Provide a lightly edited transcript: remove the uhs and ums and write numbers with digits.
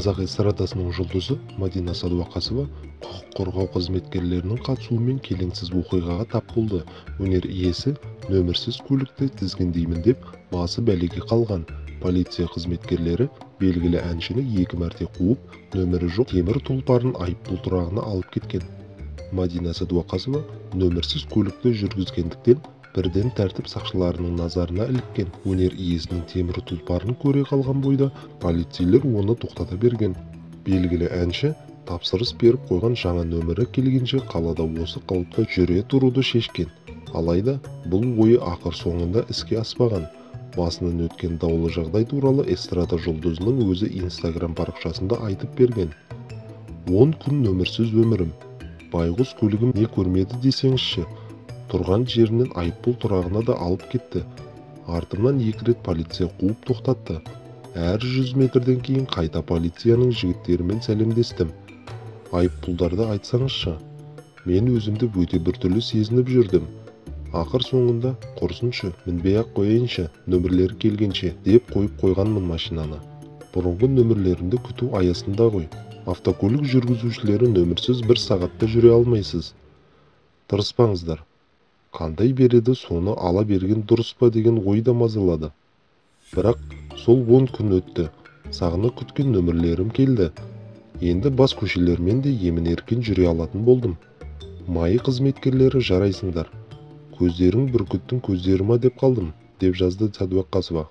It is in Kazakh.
Қазақ эстрадасының жұлдызы Мадина Садуақасова құқық қорғау қызметкерлерінің қатысуымен келеңсіз оқиғаға тап болды. Өнер иесі нөмірсіз көлікті тізгіндеймін деп басы бәлеге қалған. Полиция қызметкерлері белгілі әншіні 2 мәрте қуып, нөмірі жоқ темір тұлпарын айыппұл тұрағына алып кеткен. Мадина Садуақасова нөмірсіз көлікті жүргізгендіктен бірден тәртіп сақшыларының назарына іліккен. Өнер иесінің темір тұлпарын көре қалған бойда полицейлер оны тоқтата берген. Белгілі әнші тапсырыс беріп қойған жаңа нөмірі келгенше қалада осы қалыпта жүре тұруды шешкен. Алайда бұл ойы ақыр соңында іске аспаған. Басынан өткен даулы жағдай туралы эстрада жұлдызының өзі Instagram парақшасында айтып берген. 10 күн нөмірсіз өмірім. Байғұс көлігім не көрмеді десеңізші. Тұрған жерінен айыппұл тұрағына да алып кетті. Артымнан 2 рет полиция қуып тоқтатты. Әр 100 метрден кейін қайта полицияның жігіттерімен сәлемдестім. Айыппұлдарды айтсаңызшы. Мен өзімді өте біртүрлі сезініп жүрдім. Ақыр соңында құрсыншы, мінбей-ақ қояйыншы, нөмірлері келгенше деп қойып қойғанмын машинаны. Бұрынғы нөмірлерімді күту аясында ғой. Автокөлік жүргізушілері нөмірсіз 1 сағатта жүре алмайсыз. Тырыспаңыздар. Қандай береді соны ала берген дұрыс па деген ойда мазалады. Бірақ сол 10 күн өтті. Сағына күткен нөмірлерім келді. Енді бас көшелермен де емін-еркін жүре алатын болдым. Майы қызметкерлері жарайсыңдар. Көздерің бүркіттің көздері ма деп қалдым, деп жазды Садуақасова.